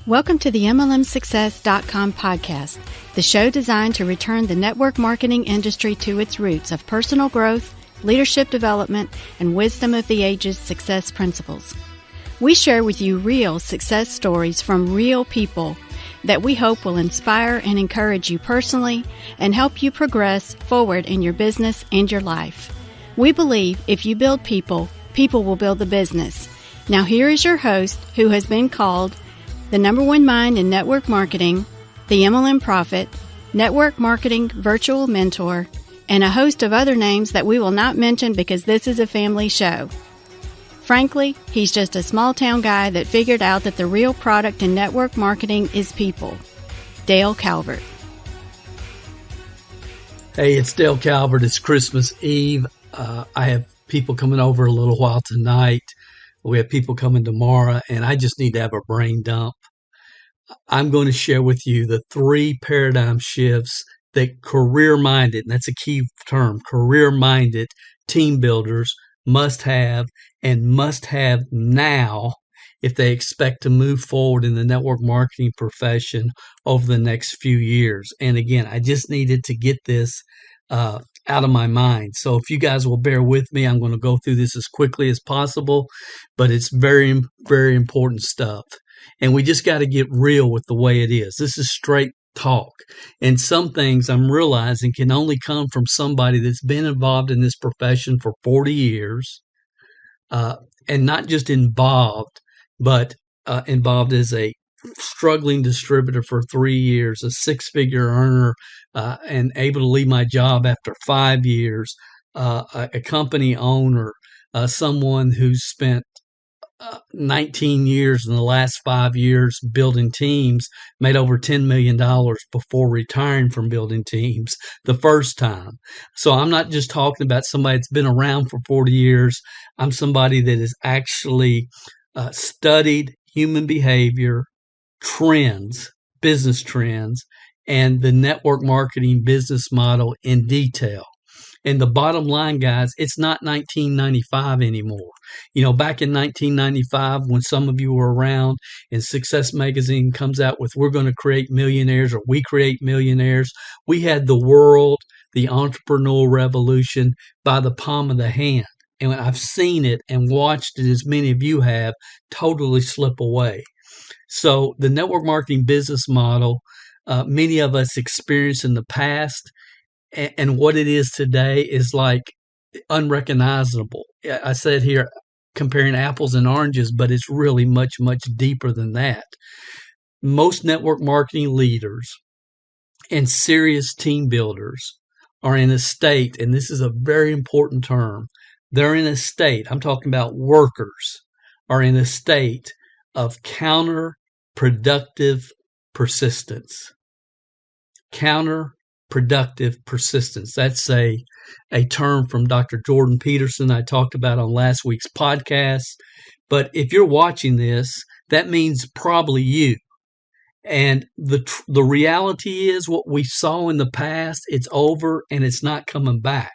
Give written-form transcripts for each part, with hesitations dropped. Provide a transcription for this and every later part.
Welcome to the MLMsuccess.com podcast, the show designed to return the network marketing industry to its roots of personal growth, leadership development, and wisdom of the ages success principles. We share with you real success stories from real people that we hope will inspire and encourage you personally and help you progress forward in your business and your life. We believe if you build people, people will build the business. Now here is your host, who has been called the number one mind in network marketing, the MLM prophet, network marketing virtual mentor, and a host of other names that we will not mention because this is a family show. Frankly, he's just a small town guy that figured out that the real product in network marketing is people. Dale Calvert. Hey, it's Dale Calvert. It's Christmas Eve. I have people coming over a little while tonight. We have people coming tomorrow, and I just need to have a brain dump. I'm going to share with you the 3 paradigm shifts that career-minded, and that's a key term, career-minded team builders must have and must have now if they expect to move forward in the network marketing profession over the next few years. And again, I just needed to get this out of my mind. So if you guys will bear with me, I'm going to go through this as quickly as possible, but it's very, very important stuff. And we just got to get real with the way it is. This is straight talk. And some things I'm realizing can only come from somebody that's been involved in this profession for 40 years, and not just involved, but involved as a struggling distributor for 3 years, a 6-figure earner, and able to leave my job after 5 years, a company owner, someone who's spent 19 years in the last 5 years building teams, made over $10 million before retiring from building teams the first time. So I'm not just talking about somebody that's been around for 40 years. I'm somebody that has actually studied human behavior, trends, business trends, and the network marketing business model in detail. And the bottom line, guys, it's not 1995 anymore. You know, back in 1995, when some of you were around and Success Magazine comes out with, we're going to create millionaires, or we create millionaires, we had the world, the entrepreneurial revolution by the palm of the hand. And I've seen it and watched it, as many of you have, totally slip away. So the network marketing business model, many of us experienced in the past, and what it is today is like unrecognizable. I said here, comparing apples and oranges, but it's really much, much deeper than that. Most network marketing leaders and serious team builders are in a state, and this is a very important term, they're in a state, I'm talking about workers, are in a state of counterproductive persistence. Counterproductive persistence. That's a term from Dr. Jordan Peterson I talked about on last week's podcast. But if you're watching this, that means probably you. And the reality is, what we saw in the past, it's over and it's not coming back.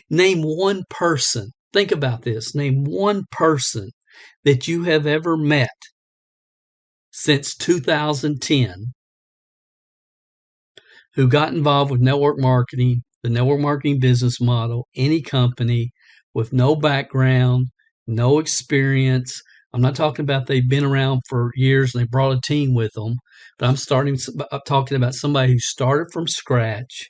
Name one person, think about this, name one person that you have ever met since 2010 who got involved with network marketing, the network marketing business model, any company with no background, no experience. I'm not talking about they've been around for years and they brought a team with them, but I'm talking about somebody who started from scratch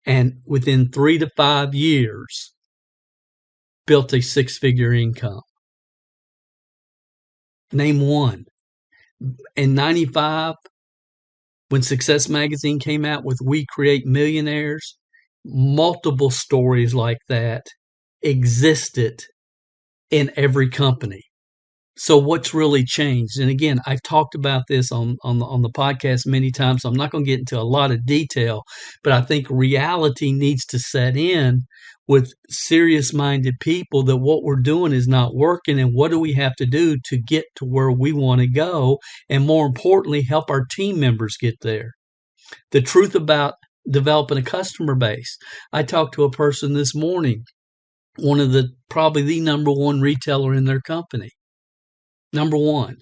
and within 3 to 5 years built a 6-figure income. Name one. In 95, when Success Magazine came out with We Create Millionaires, multiple stories like that existed in every company. So what's really changed? And again, I've talked about this on the podcast many times, so I'm not going to get into a lot of detail, but I think reality needs to set in with serious-minded people that what we're doing is not working, and what do we have to do to get to where we want to go, and more importantly, help our team members get there. The truth about developing a customer base. I talked to a person this morning, one of probably the number one retailer in their company. Number one.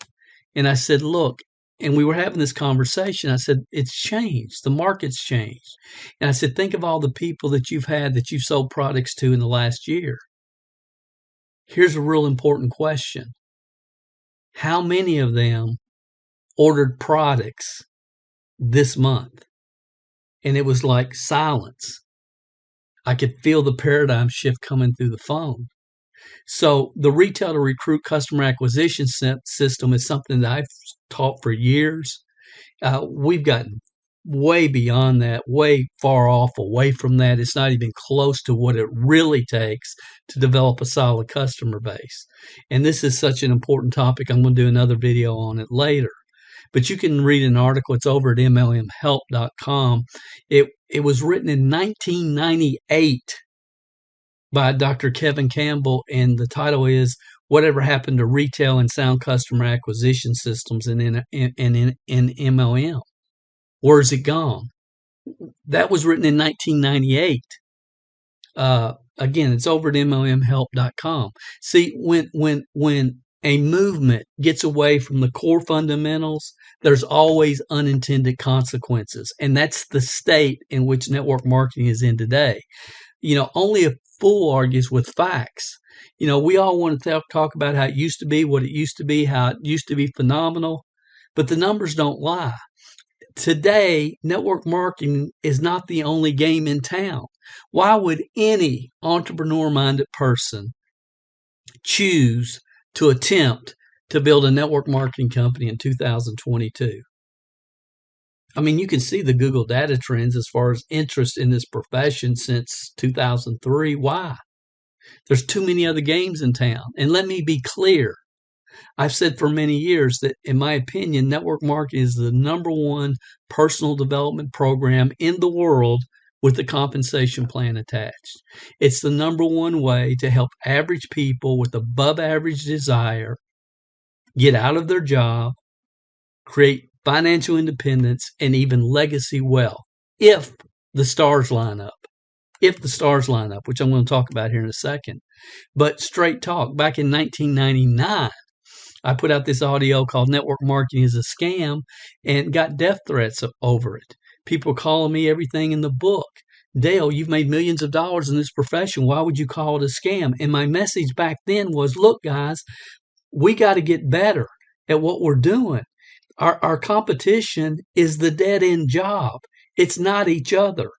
And I said, look, And we were having this conversation. I said, it's changed. The market's changed. And I said, think of all the people that you've had that you've sold products to in the last year. Here's a real important question. How many of them ordered products this month? And it was like silence. I could feel the paradigm shift coming through the phone. So the retail to recruit customer acquisition system is something that I've taught for years. We've gotten way beyond that, way far off away from that. It's not even close to what it really takes to develop a solid customer base. And this is such an important topic. I'm going to do another video on it later. But you can read an article. It's over at mlmhelp.com. It was written in 1998 by Dr. Kevin Campbell, and the title is "Whatever Happened to Retail and Sound Customer Acquisition Systems in MLM? Where's it gone?" That was written in 1998. Again, it's over at mlmhelp.com. See, when a movement gets away from the core fundamentals, there's always unintended consequences. And that's the state in which network marketing is in today. Only a fool argues with facts. We all want to talk about how it used to be, what it used to be, how it used to be phenomenal, but the numbers don't lie. Today, network marketing is not the only game in town. Why would any entrepreneur-minded person choose to attempt to build a network marketing company in 2022? I mean, you can see the Google data trends as far as interest in this profession since 2003. Why? There's too many other games in town. And let me be clear. I've said for many years that, in my opinion, network marketing is the number one personal development program in the world with a compensation plan attached. It's the number one way to help average people with above average desire get out of their job, create financial independence, and even legacy wealth, if the stars line up. If the stars line up, which I'm going to talk about here in a second. But straight talk, back in 1999, I put out this audio called "Network Marketing is a Scam" and got death threats over it. People were calling me everything in the book. "Dale, you've made millions of dollars in this profession. Why would you call it a scam?" And my message back then was, look, guys, we got to get better at what we're doing. Our competition is the dead-end job. It's not each other.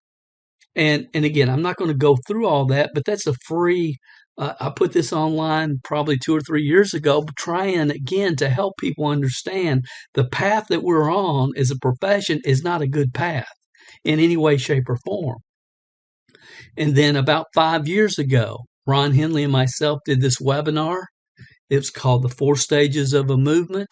And again, I'm not going to go through all that, but that's a free, I put this online probably 2 or 3 years ago, trying again to help people understand the path that we're on as a profession is not a good path in any way, shape, or form. And then about 5 years ago, Ron Henley and myself did this webinar. It's called The 4 Stages of a Movement.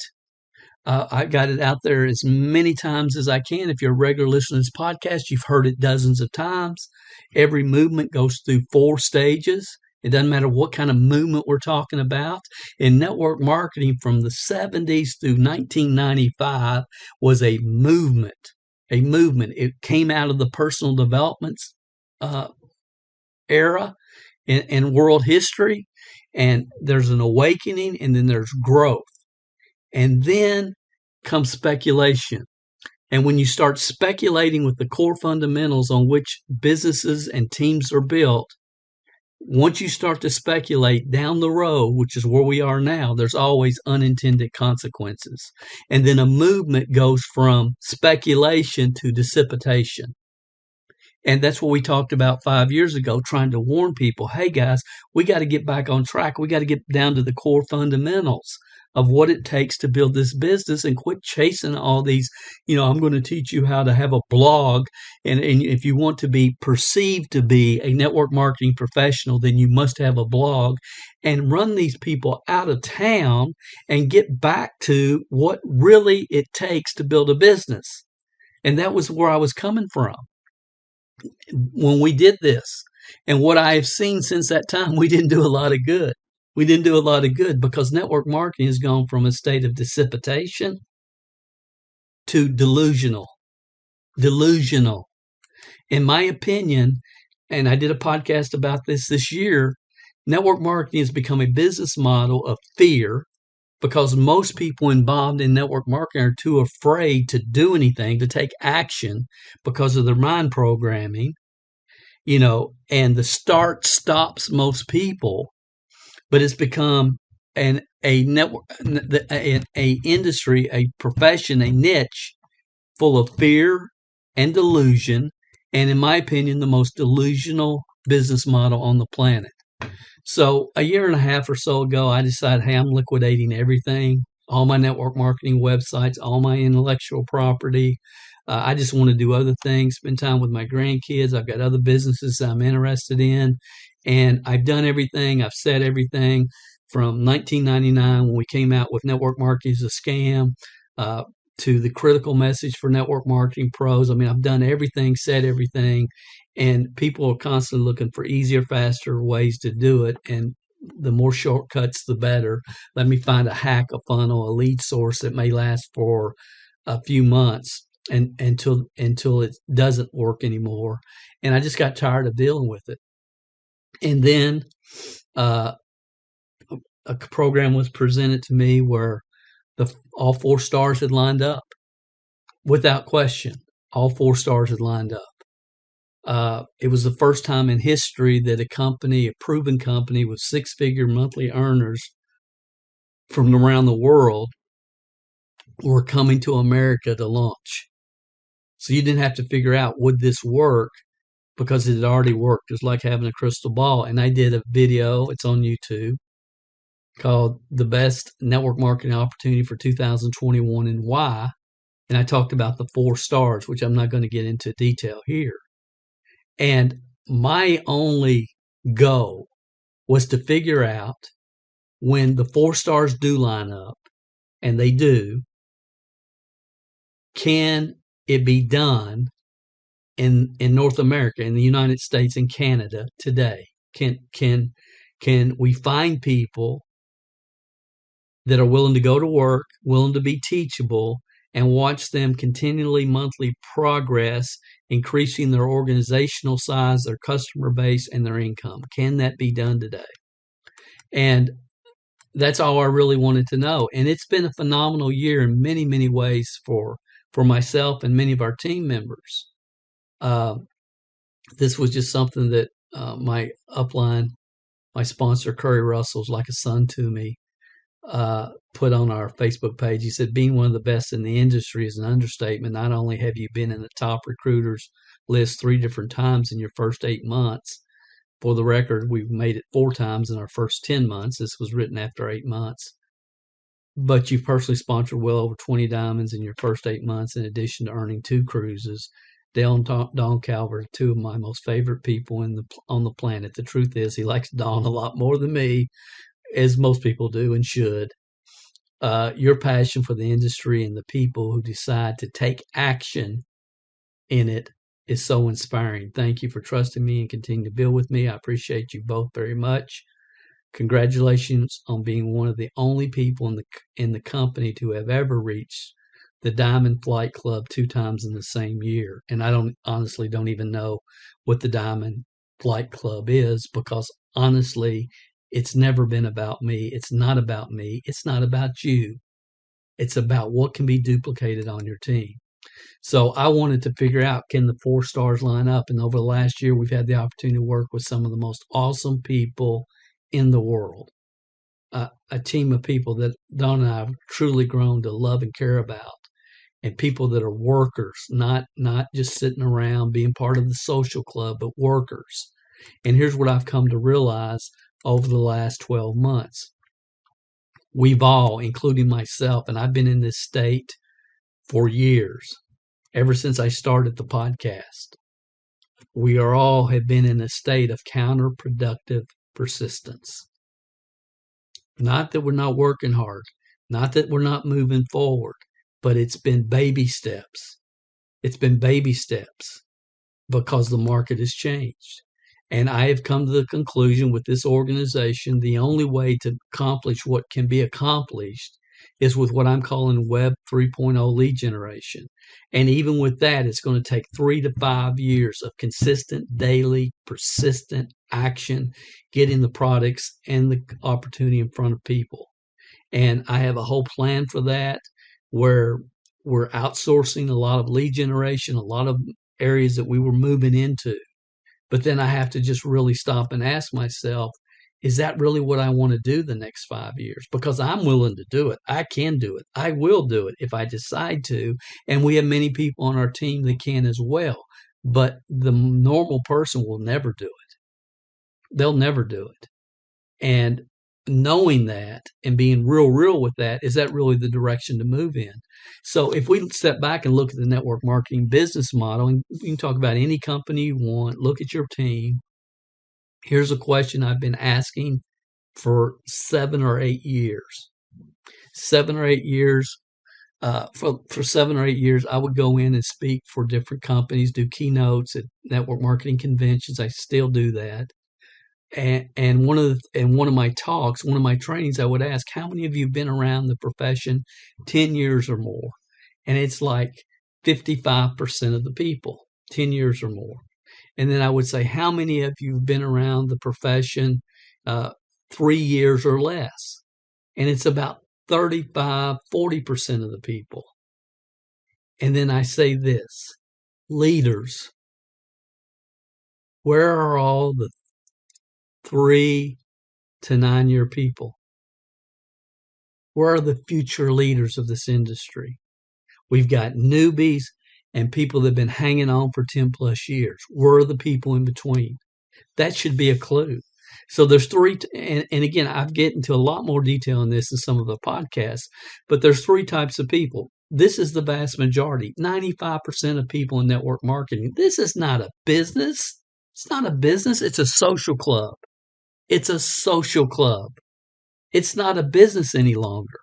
I got it out there as many times as I can. If you're a regular listener to this podcast, you've heard it dozens of times. Every movement goes through 4 stages. It doesn't matter what kind of movement we're talking about. In network marketing from the 70s through 1995 was a movement. A movement. It came out of the personal development era in world history. And there's an awakening, and then there's growth. And then comes speculation. And when you start speculating with the core fundamentals on which businesses and teams are built, once you start to speculate down the road, which is where we are now, there's always unintended consequences. And then a movement goes from speculation to dissipation. And that's what we talked about 5 years ago, trying to warn people, hey guys, we got to get back on track. We got to get down to the core fundamentals of what it takes to build this business and quit chasing all these, I'm going to teach you how to have a blog. And if you want to be perceived to be a network marketing professional, then you must have a blog, and run these people out of town and get back to what really it takes to build a business. And that was where I was coming from when we did this. And what I have seen since that time, we didn't do a lot of good. We didn't do a lot of good because network marketing has gone from a state of dissipation to delusional. Delusional. In my opinion, and I did a podcast about this year, network marketing has become a business model of fear. because most people involved in network marketing are too afraid to do anything, to take action because of their mind programming, and the start stops most people, but it's become a network, a industry, a profession, a niche full of fear and delusion, and in my opinion, the most delusional business model on the planet. So a year and a half or so ago, I decided, hey, I'm liquidating everything, all my network marketing websites, all my intellectual property. I just want to do other things, spend time with my grandkids. I've got other businesses I'm interested in. And I've done everything. I've said everything from 1999 when we came out with network marketing is a scam, to the critical message for network marketing pros. I mean, I've done everything, said everything, and people are constantly looking for easier, faster ways to do it. And the more shortcuts, the better. Let me find a hack, a funnel, a lead source that may last for a few months and until it doesn't work anymore. And I just got tired of dealing with it. And then a program was presented to me where all 4 stars had lined up. Without question, all 4 stars had lined up. It was the first time in history that a proven company with 6-figure monthly earners from around the world were coming to America to launch. So you didn't have to figure out, would this work? Because it had already worked. It was like having a crystal ball. And I did a video, it's on YouTube, called The Best Network Marketing Opportunity for 2021 and Why. And I talked about the 4 stars, which I'm not going to get into detail here. And my only goal was to figure out, when the 4 stars do line up, and they do, can it be done in North America, in the United States and Canada today? Can we find people that are willing to go to work, willing to be teachable, and watch them continually monthly progress, increasing their organizational size, their customer base, and their income? Can that be done today? And that's all I really wanted to know. And it's been a phenomenal year in many, many ways for myself and many of our team members. This was just something that my upline, my sponsor, Curry Russell's like a son to me, put on our Facebook page. He said, being one of the best in the industry is an understatement. Not only have you been in the top recruiters list 3 different times in your first 8 months, for the record, we've made it 4 times in our first 10 months. This was written after 8 months. But you've personally sponsored well over 20 diamonds in your first 8 months, in addition to earning 2 cruises. Dale and Don Calvert, 2 of my most favorite people on the planet. The truth is, he likes Don a lot more than me, as most people do and should. Your passion for the industry and the people who decide to take action in it is so inspiring. Thank you for trusting me and continue to build with me. I appreciate you both very much. Congratulations on being one of the only people in the company to have ever reached the Diamond Flight Club 2 times in the same year. And I honestly don't even know what the Diamond Flight Club is, because honestly, it's never been about me. It's not about me. It's not about you. It's about what can be duplicated on your team. So I wanted to figure out, can the 4 stars line up? And over the last year, we've had the opportunity to work with some of the most awesome people in the world. A team of people that Don and I have truly grown to love and care about. And people that are workers, not just sitting around being part of the social club, but workers. And here's what I've come to realize over the last 12 months. We've all, including myself, and I've been in this state for years, ever since I started the podcast. We all have been in a state of counterproductive persistence. Not that we're not working hard, not that we're not moving forward, but it's been baby steps. It's been baby steps because the market has changed. And I have come to the conclusion with this organization, the only way to accomplish what can be accomplished is with what I'm calling Web 3.0 lead generation. And even with that, it's going to take 3 to 5 years of consistent, daily, persistent action, getting the products and the opportunity in front of people. And I have a whole plan for that where we're outsourcing a lot of lead generation, a lot of areas that we were moving into. But then I have to just really stop and ask myself, is that really what I want to do the next 5 years? Because I'm willing to do it. I can do it. I will do it if I decide to. And we have many people on our team that can as well. But the normal person will never do it. They'll never do it. And knowing that and being real with that, is that really the direction to move in? So if we step back and look at the network marketing business model, and you can talk about any company you want, look at your team. Here's a question I've been asking for 7 or 8 years. 7 or 8 years. For 7 or 8 years, I would go in and speak for different companies, do keynotes at network marketing conventions. I still do that. And one of my talks, one of my trainings, I would ask, how many of you have been around the profession 10 years or more? And it's like 55% of the people, 10 years or more. And then I would say, how many of you have been around the profession 3 years or less? And it's about 35, 40% of the people. And then I say this, leaders, where are all the 3 to 9 year people? Where are the future leaders of this industry? We've got newbies and people that have been hanging on for 10 plus years. Where are the people in between? That should be a clue. So there's 3, and again, I get into a lot more detail in this in some of the podcasts, but there's 3 types of people. This is the vast majority, 95% of people in network marketing. This is not a business. It's not a business. It's a social club. It's a social club. It's not a business any longer.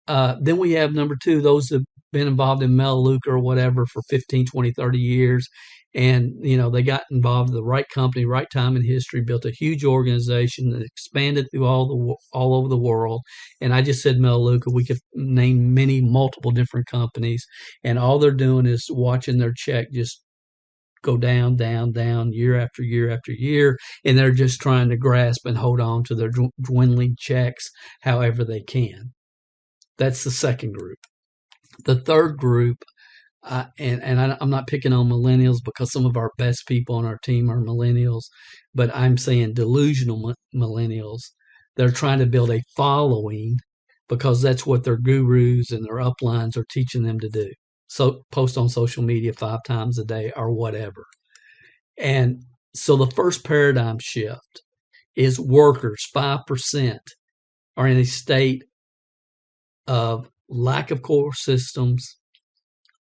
Then we have number 2, those that have been involved in Melaleuca or whatever for 15, 20, 30 years. And, they got involved in the right company, right time in history, built a huge organization that expanded through all over the world. And I just said Melaleuca. We could name multiple different companies. And all they're doing is watching their check just go down, year after year after year. And they're just trying to grasp and hold on to their dwindling checks however they can. That's the second group. The third group, I'm not picking on millennials because some of our best people on our team are millennials, but I'm saying delusional millennials. They're trying to build a following because that's what their gurus and their uplines are teaching them to do. So post on social media 5 times a day or whatever. And so the first paradigm shift is workers, 5%, are in a state of lack of core systems,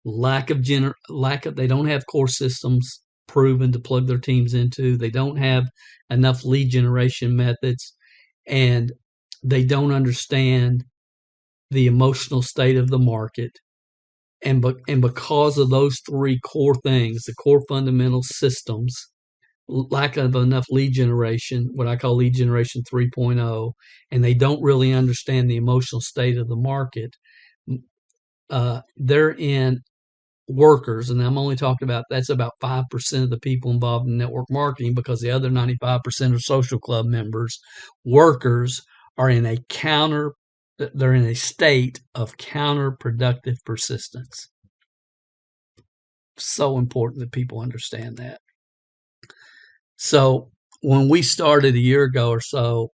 they don't have core systems proven to plug their teams into. They don't have enough lead generation methods, and they don't understand the emotional state of the market. And because of those 3 core things, the core fundamental systems, lack of enough lead generation, what I call lead generation 3.0, and they don't really understand the emotional state of the market, they're in workers, and I'm only talking about, that's about 5% of the people involved in network marketing because the other 95% are social club members. Workers are they're in a state of counterproductive persistence. So important that people understand that. So when we started a year ago or so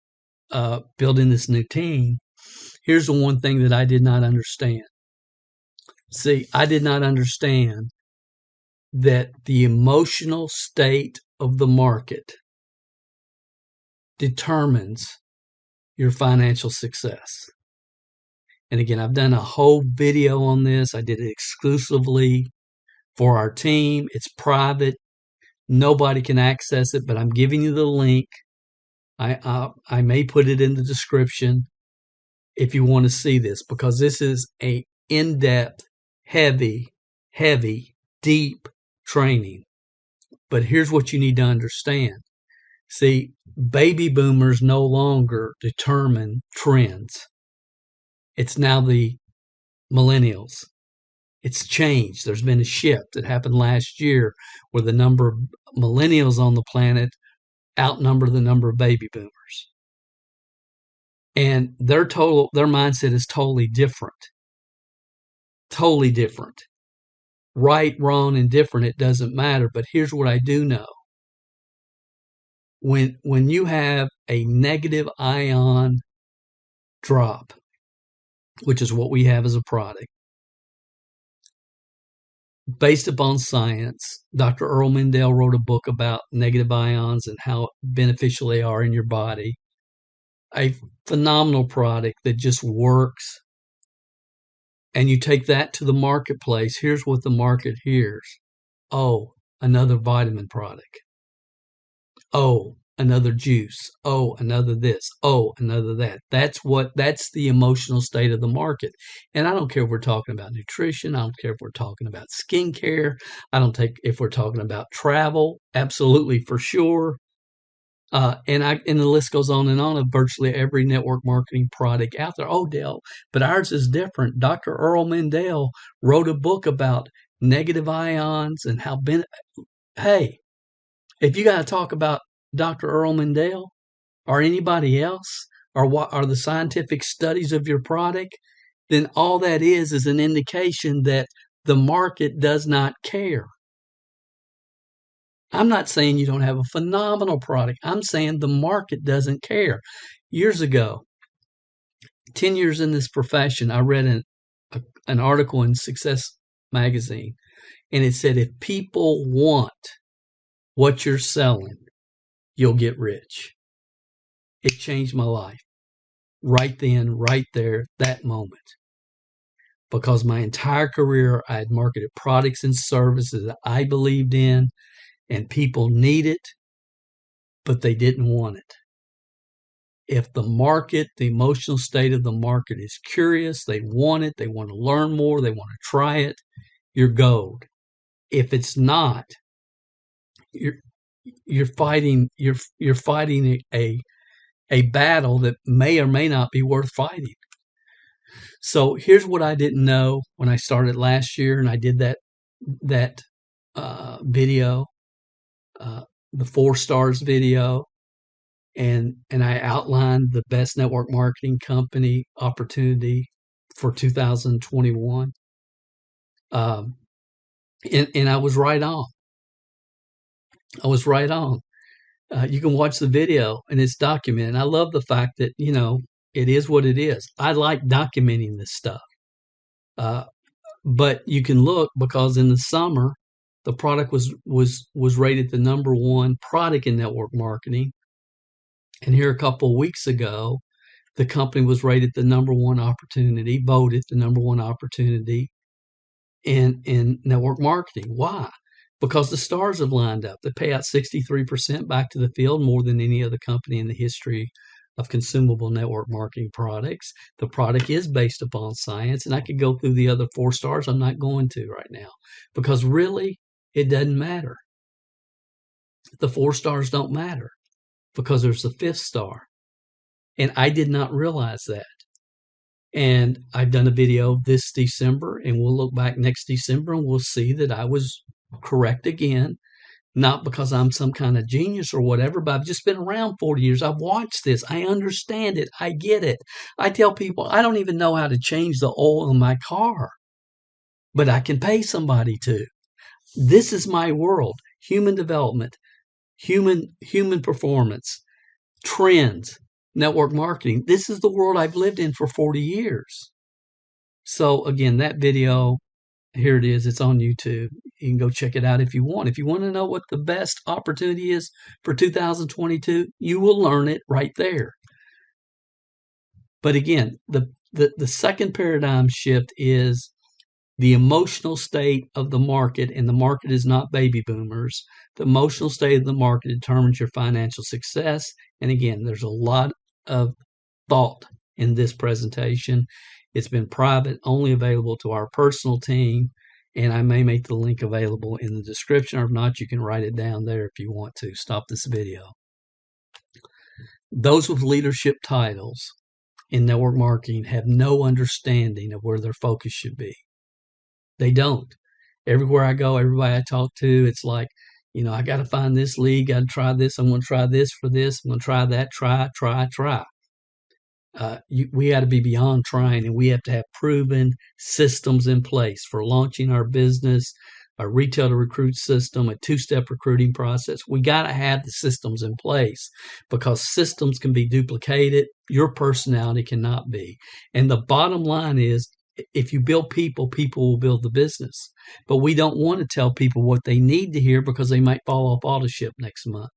building this new team, here's the one thing that I did not understand. See, I did not understand that the emotional state of the market determines your financial success. And again, I've done a whole video on this. I did it exclusively for our team. It's private. Nobody can access it, but I'm giving you the link. I may put it in the description if you want to see this, because this is a in-depth, heavy, deep training. But here's what you need to understand. See, baby boomers no longer determine trends. It's now the millennials. It's changed. There's been a shift that happened last year where the number of millennials on the planet outnumber the number of baby boomers. And their mindset is totally different. Totally different. Right, wrong, and different, it doesn't matter. But here's what I do know. When you have a negative ion drop, which is what we have as a product, based upon science, Dr. Earl Mendel wrote a book about negative ions and how beneficial they are in your body. A phenomenal product that just works. And you take that to the marketplace. Here's what the market hears. Oh, another vitamin product. Oh, another juice. Oh, another this. Oh, another that. That's the emotional state of the market. And I don't care if we're talking about nutrition. I don't care if we're talking about skincare. I don't take if we're talking about travel. Absolutely, for sure. And the list goes on of virtually every network marketing product out there. Oh, Dale, but ours is different. Dr. Earl Mendel wrote a book about negative ions and how hey, if you got to talk about Dr. Earl Mendel or anybody else or what are the scientific studies of your product, then all that is an indication that the market does not care. I'm not saying you don't have a phenomenal product. I'm saying the market doesn't care. Years ago, 10 years in this profession, I read an article in Success magazine, and it said, if people want what you're selling, you'll get rich. It changed my life right then, right there, that moment. Because my entire career, I had marketed products and services that I believed in, and people need it, but they didn't want it. If the market, the emotional state of the market is curious, they want it, they want to learn more, they want to try it, you're gold. If it's not, you're fighting a battle that may or may not be worth fighting. So here's what I didn't know when I started last year, and I did that video, the 4 stars video, and I outlined the best network marketing company opportunity for 2021. And I was right on. You can watch the video and it's documented. And I love the fact that, it is what it is. I like documenting this stuff. But you can look, because in the summer, the product was rated the number 1 product in network marketing. And here a couple of weeks ago, the company was rated the number 1 opportunity, voted the number 1 opportunity in network marketing. Why? Because the stars have lined up. They pay out 63% back to the field, more than any other company in the history of consumable network marketing products. The product is based upon science, and I could go through the other 4 stars. I'm not going to right now, because really, it doesn't matter. The 4 stars don't matter, because there's a 5th star. And I did not realize that. And I've done a video this December, and we'll look back next December and we'll see that I was correct again. Not because I'm some kind of genius or whatever, but I've just been around 40 years. I've watched this. I understand it. I get it. I tell people I don't even know how to change the oil in my car, but I can pay somebody to. This is my world. Human development, human performance, trends, network marketing. This is the world I've lived in for 40 years. So again, that video, here it is. It's on YouTube. You can go check it out if you want. If you want to know what the best opportunity is for 2022, you will learn it right there. But again, the second paradigm shift is the emotional state of the market, and the market is not baby boomers. The emotional state of the market determines your financial success. And again, there's a lot of thought in this presentation. It's been private, only available to our personal team, and I may make the link available in the description, or if not, you can write it down there if you want to. Stop this video. Those with leadership titles in network marketing have no understanding of where their focus should be. They don't. Everywhere I go, everybody I talk to, it's like, I got to find this lead, got to try this. I'm going to try this for this. I'm going to try that, try. We got to be beyond trying, and we have to have proven systems in place for launching our business, a retail to recruit system, a two-step recruiting process. We got to have the systems in place because systems can be duplicated. Your personality cannot be. And the bottom line is, if you build people, people will build the business. But we don't want to tell people what they need to hear because they might fall off autoship next month.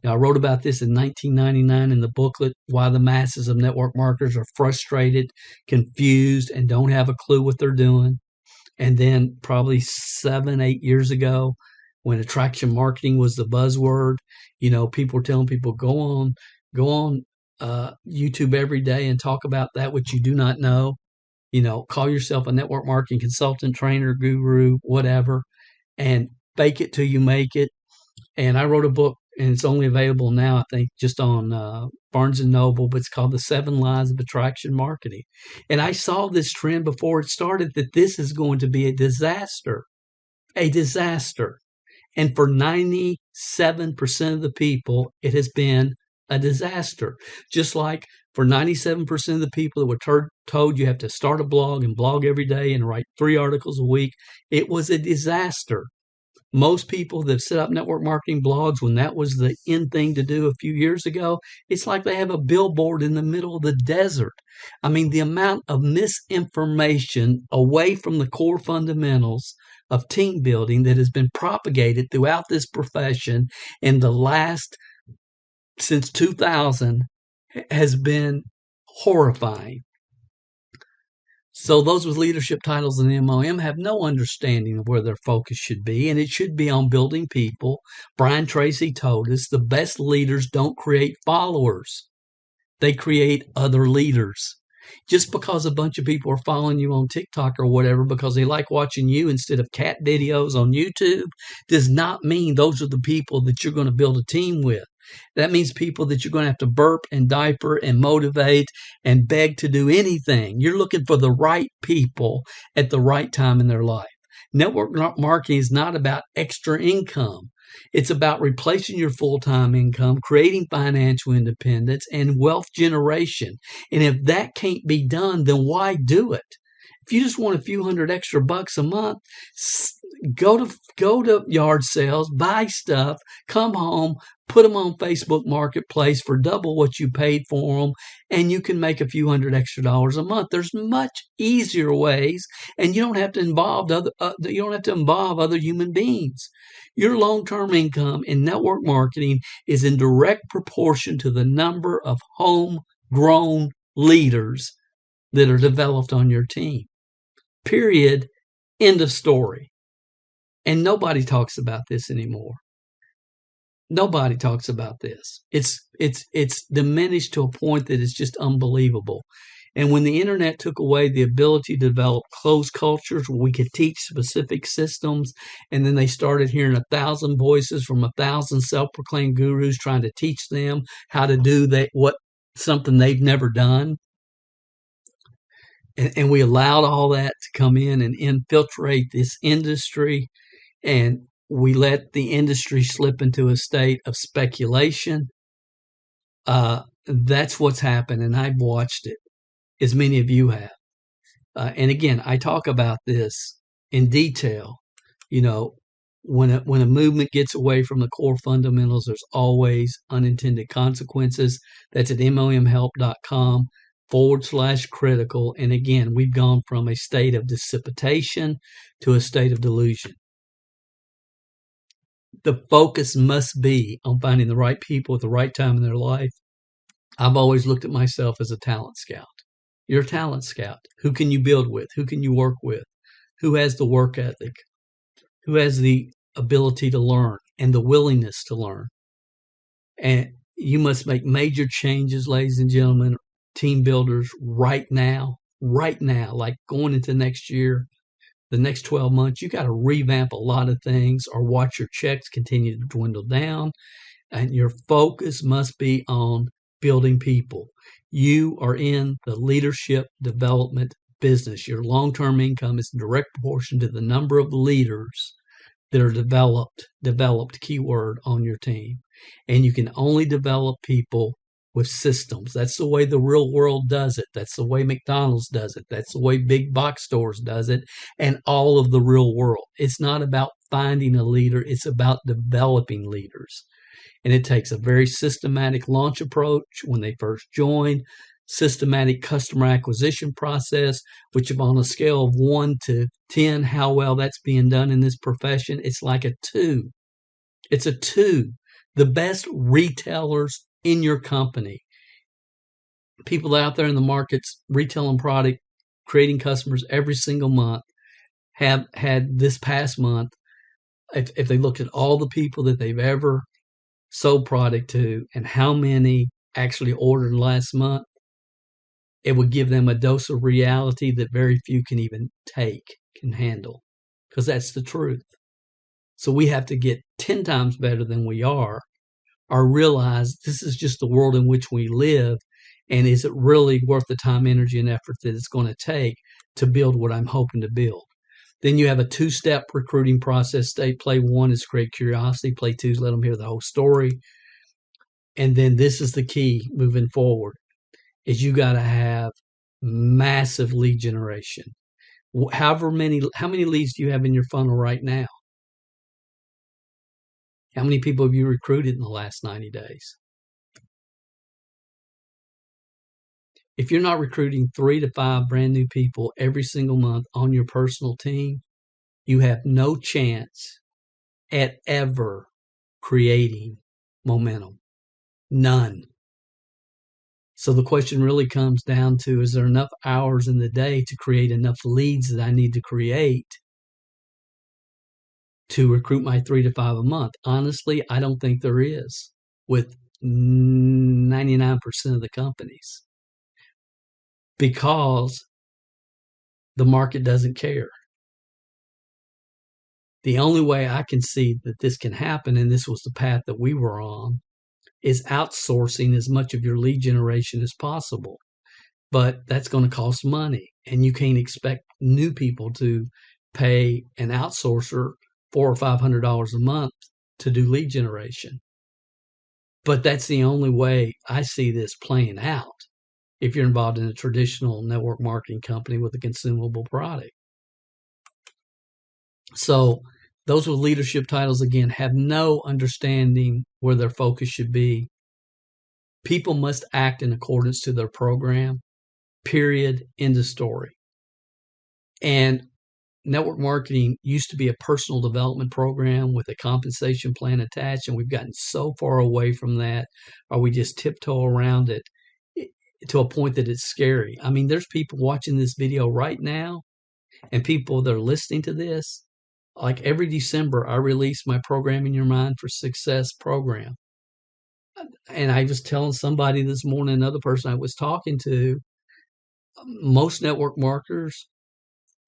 Now, I wrote about this in 1999 in the booklet, Why the Masses of Network Marketers Are Frustrated, Confused, and Don't Have a Clue What They're Doing. And then probably 7-8 years ago, when attraction marketing was the buzzword, people were telling people, go on YouTube every day and talk about that which you do not know. Call yourself a network marketing consultant, trainer, guru, whatever, and fake it till you make it. And I wrote a book, and it's only available now, I think, just on Barnes & Noble, but it's called The 7 Lies of Attraction Marketing. And I saw this trend before it started that this is going to be a disaster. And for 97% of the people, it has been a disaster. Just like for 97% of the people that were told you have to start a blog and blog every day and write 3 articles a week, it was a disaster. Most people that set up network marketing blogs, when that was the in thing to do a few years ago, it's like they have a billboard in the middle of the desert. I mean, the amount of misinformation away from the core fundamentals of team building that has been propagated throughout this profession in the last, since 2000, has been horrifying. So those with leadership titles in the MOM have no understanding of where their focus should be, and it should be on building people. Brian Tracy told us the best leaders don't create followers. They create other leaders. Just because a bunch of people are following you on TikTok or whatever because they like watching you instead of cat videos on YouTube does not mean those are the people that you're going to build a team with. That means people that you're going to have to burp and diaper and motivate and beg to do anything. You're looking for the right people at the right time in their life. Network marketing is not about extra income. It's about replacing your full-time income, creating financial independence, and wealth generation. And if that can't be done, then why do it? If you just want a few hundred extra bucks a month, go to yard sales, buy stuff, come home, put them on Facebook Marketplace for double what you paid for them, and you can make a few hundred extra dollars a month. There's much easier ways, and you don't have to involve other human beings. Your long-term income in network marketing is in direct proportion to the number of homegrown leaders that are developed on your team. Period. End of story. And nobody talks about this anymore. Nobody talks about this. It's diminished to a point that is just unbelievable. And when the internet took away the ability to develop closed cultures where we could teach specific systems, and then they started hearing 1,000 voices from 1,000 self-proclaimed gurus trying to teach them how to do something they've never done. And we allowed all that to come in and infiltrate this industry, and we let the industry slip into a state of speculation. That's what's happened, and I've watched it, as many of you have. And again, I talk about this in detail. When a movement gets away from the core fundamentals, there's always unintended consequences. That's at momhelp.com/critical. And again, we've gone from a state of dissipation to a state of delusion. The focus must be on finding the right people at the right time in their life. I've always looked at myself as a talent scout. You're a talent scout. Who can you build with? Who can you work with? Who has the work ethic? Who has the ability to learn and the willingness to learn? And you must make major changes, ladies and gentlemen, team builders, right now, like going into next year, the next 12 months. You got to revamp a lot of things or watch your checks continue to dwindle down. And your focus must be on building people. You are in the leadership development business. Your long-term income is in direct proportion to the number of leaders that are developed keyword on your team. And you can only develop people with systems. That's the way the real world does it. That's the way McDonald's does it. That's the way big box stores does it, and all of the real world. It's not about finding a leader. It's about developing leaders. And it takes a very systematic launch approach when they first join, systematic customer acquisition process, which on a scale of 1 to 10, how well that's being done in this profession, it's like a 2. It's a 2. The best retailers in your company, people out there in the markets retailing product, creating customers every single month, have had this past month, if they looked at all the people that they've ever sold product to and how many actually ordered last month, it would give them a dose of reality that very few can handle, because that's the truth. So we have to get 10 times better than we are, or realize this is just the world in which we live, and is it really worth the time, energy, and effort that it's going to take to build what I'm hoping to build? Then you have a 2-step recruiting process. Play 1 is create curiosity. Play 2 is let them hear the whole story. And then this is the key moving forward, is you got to have massive lead generation. How many leads do you have in your funnel right now? How many people have you recruited in the last 90 days? If you're not recruiting 3 to 5 brand new people every single month on your personal team, you have no chance at ever creating momentum. None. So the question really comes down to, is there enough hours in the day to create enough leads that I need to create to recruit my 3 to 5 a month? Honestly, I don't think there is with 99% of the companies, because the market doesn't care. The only way I can see that this can happen, and this was the path that we were on, is outsourcing as much of your lead generation as possible. But that's going to cost money, and you can't expect new people to pay an outsourcer $400 or $500 a month to do lead generation. But that's the only way I see this playing out if you're involved in a traditional network marketing company with a consumable product. So those with leadership titles, again, have no understanding where their focus should be. People must act in accordance to their program, period, end of story. And network marketing used to be a personal development program with a compensation plan attached, and we've gotten so far away from that, or we just tiptoe around it to a point that it's scary. I mean, there's people watching this video right now, and people that are listening to this. Like every December, I release my Programming Your Mind for Success program. And I was telling somebody this morning, another person I was talking to, most network marketers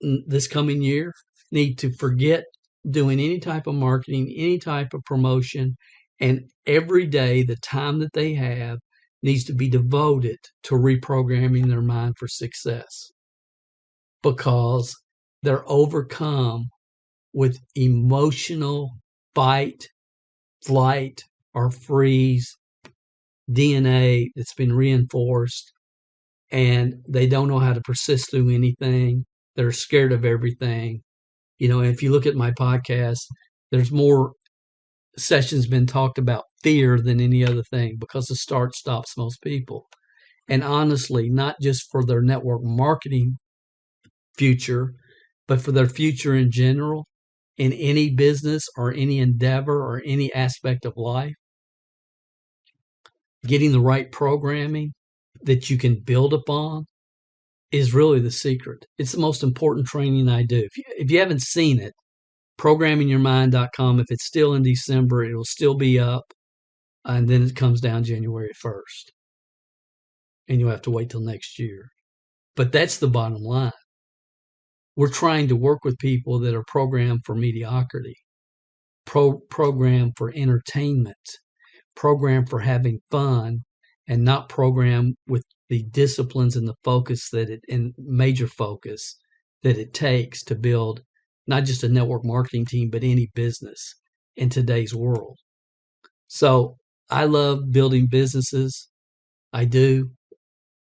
this coming year need to forget doing any type of marketing, any type of promotion, and every day the time that they have needs to be devoted to reprogramming their mind for success, because they're overcome with emotional fight, flight, or freeze DNA that's been reinforced, and they don't know how to persist through anything. They're scared of everything. You know, if you look at my podcast, there's more sessions been talked about fear than any other thing, because the start stops most people. And honestly, not just for their network marketing future, but for their future in general, in any business or any endeavor or any aspect of life. Getting the right programming that you can build upon is really the secret. It's the most important training I do. If you haven't seen it, programmingyourmind.com. If it's still in December, it'll still be up, and then it comes down January 1st. And you'll have to wait till next year. But that's the bottom line. We're trying to work with people that are programmed for mediocrity, programmed for entertainment, programmed for having fun, and not programmed with the disciplines and the focus and major focus that it takes to build not just a network marketing team, but any business in today's world. So I love building businesses. I do.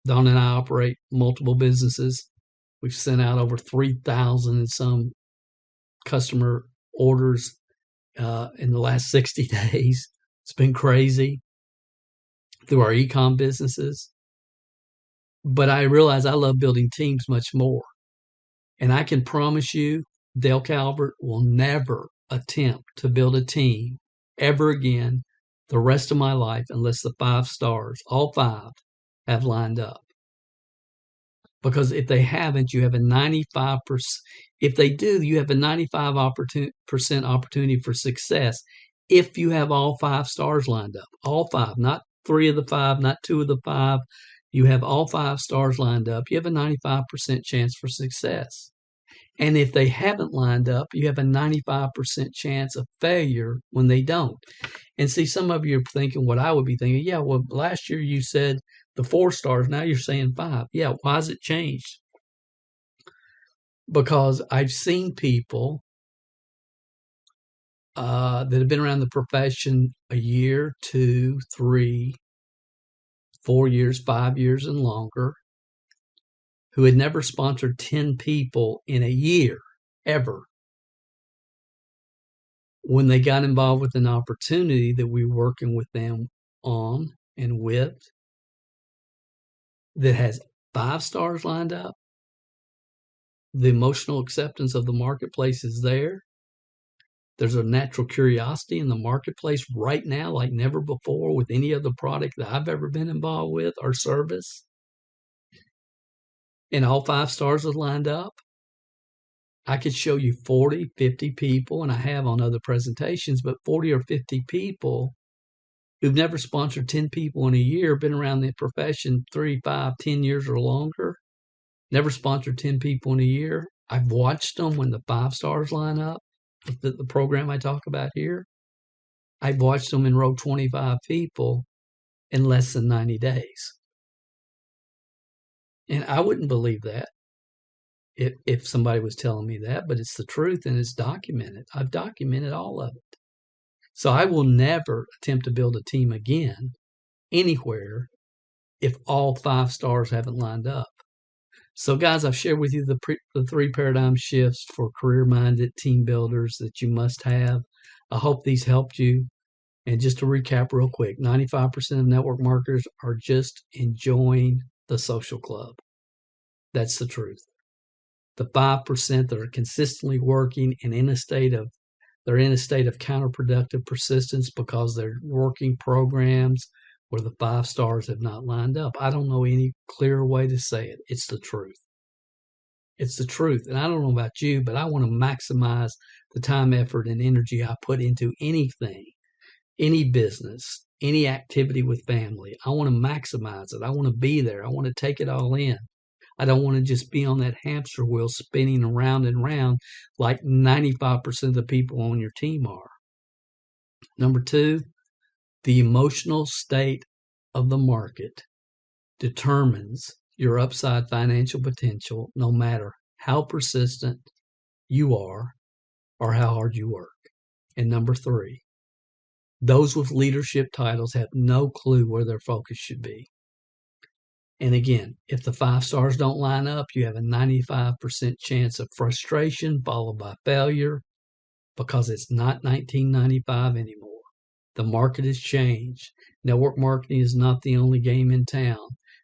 Don and I operate multiple businesses. We've sent out over 3,000 and some customer orders in the last 60 days. It's been crazy through our e-com businesses. But I realize I love building teams much more. And I can promise you, Dale Calvert will never attempt to build a team ever again the rest of my life unless the 5 stars, all 5, have lined up. Because if they haven't, you have a 95%. If they do, you have a 95% opportunity for success if you have all 5 stars lined up. All 5, not 3 of the 5, not 2 of the 5. You have all 5 stars lined up. You have a 95% chance for success. And if they haven't lined up, you have a 95% chance of failure when they don't. And see, some of you are thinking what I would be thinking. Yeah, well, last year you said the 4 stars. Now you're saying 5. Yeah, why has it changed? Because I've seen people that have been around the profession a year, 2, 3, 4 years, 5 years, and longer, who had never sponsored 10 people in a year, ever. When they got involved with an opportunity that we were working with them on and with that has 5 stars lined up, the emotional acceptance of the marketplace is there. There's a natural curiosity in the marketplace right now like never before with any other product that I've ever been involved with or service. And all 5 stars are lined up. I could show you 40, 50 people, and I have on other presentations, but 40 or 50 people who've never sponsored 10 people in a year, been around the profession 3, 5, 10 years or longer, never sponsored 10 people in a year. I've watched them when the 5 stars line up, the program I talk about here. I've watched them enroll 25 people in less than 90 days. And I wouldn't believe that if somebody was telling me that, but it's the truth and it's documented. I've documented all of it. So I will never attempt to build a team again anywhere if all 5 stars haven't lined up. So guys, I've shared with you the 3 paradigm shifts for career-minded team builders that you must have. I hope these helped you. And just to recap real quick, 95% of network marketers are just enjoying the social club. That's the truth. The 5% that are consistently working and they're in a state of counterproductive persistence because they're working programs where the 5 stars have not lined up. I don't know any clearer way to say it. It's the truth. It's the truth. And I don't know about you, but I want to maximize the time, effort, and energy I put into anything, any business, any activity with family. I want to maximize it. I want to be there. I want to take it all in. I don't want to just be on that hamster wheel spinning around and round like 95% of the people on your team are. Number 2, the emotional state of the market determines your upside financial potential no matter how persistent you are or how hard you work. And number 3, those with leadership titles have no clue where their focus should be. And again, if the 5 stars don't line up, you have a 95% chance of frustration followed by failure because it's not 1995 anymore. The market has changed. Network marketing is not the only game in town.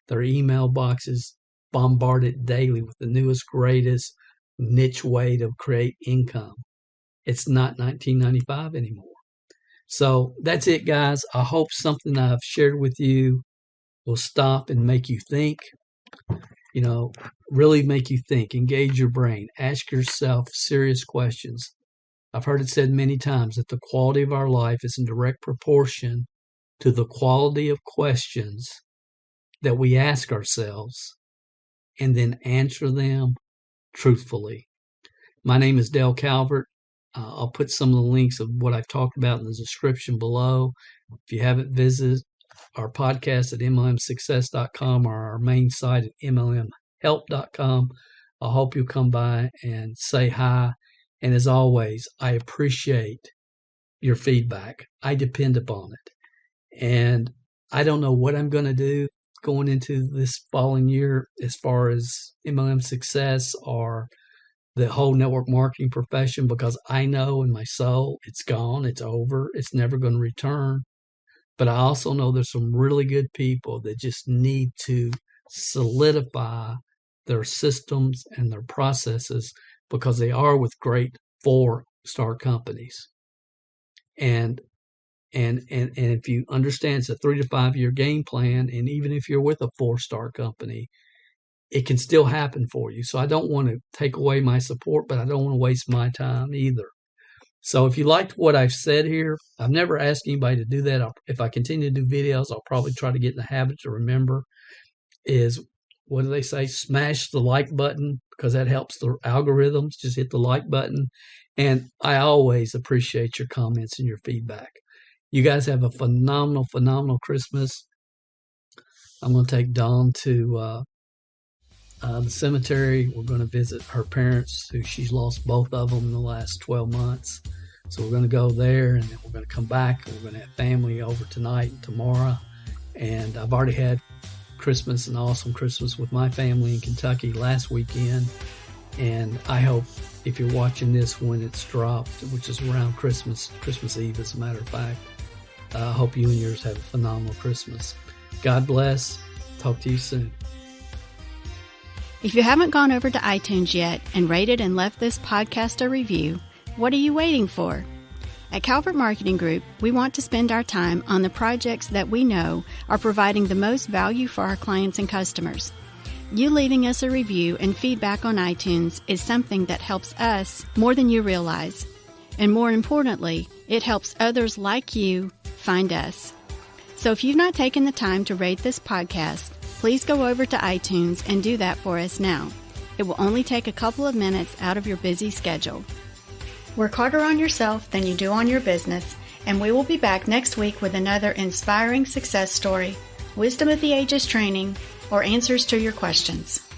Their email boxes bombarded daily with the newest, greatest niche way to create income. It's not 1995 anymore. So that's it, guys. I hope something I've shared with you will stop and make you think, really make you think, engage your brain, ask yourself serious questions. I've heard it said many times that the quality of our life is in direct proportion to the quality of questions that we ask ourselves and then answer them truthfully. My name is Dale Calvert. I'll put some of the links of what I've talked about in the description below. If you haven't visited our podcast at mlmsuccess.com or our main site at mlmhelp.com, I hope you'll come by and say hi. And as always, I appreciate your feedback. I depend upon it. And I don't know what I'm going to do going into this following year as far as MLM success or the whole network marketing profession, because I know in my soul it's gone, it's over, it's never going to return. But I also know there's some really good people that just need to solidify their systems and their processes, because they are with great 4-star companies. And if you understand it's a 3 to 5 year game plan, and even if you're with a 4-star company, it can still happen for you. So I don't want to take away my support, but I don't want to waste my time either. So if you liked what I've said here, I've never asked anybody to do that. If I continue to do videos, I'll probably try to get in the habit to remember is, what do they say? Smash the like button, because that helps the algorithms. Just hit the like button. And I always appreciate your comments and your feedback. You guys have a phenomenal, phenomenal Christmas. I'm going to take Dawn to the cemetery. We're going to visit her parents, who she's lost both of them in the last 12 months. So we're going to go there, and then we're going to come back, and we're going to have family over tonight and tomorrow. And I've already had Christmas, an awesome Christmas with my family in Kentucky last weekend. And I hope, if you're watching this when it's dropped, which is around Christmas Eve, as a matter of fact, I hope you and yours have a phenomenal Christmas. God bless. Talk to you soon. If you haven't gone over to iTunes yet and rated and left this podcast a review, what are you waiting for? At Calvert Marketing Group, we want to spend our time on the projects that we know are providing the most value for our clients and customers. You leaving us a review and feedback on iTunes is something that helps us more than you realize. And more importantly, it helps others like you find us. So if you've not taken the time to rate this podcast, please go over to iTunes and do that for us now. It will only take a couple of minutes out of your busy schedule. Work harder on yourself than you do on your business, and we will be back next week with another inspiring success story, wisdom of the ages training, or answers to your questions.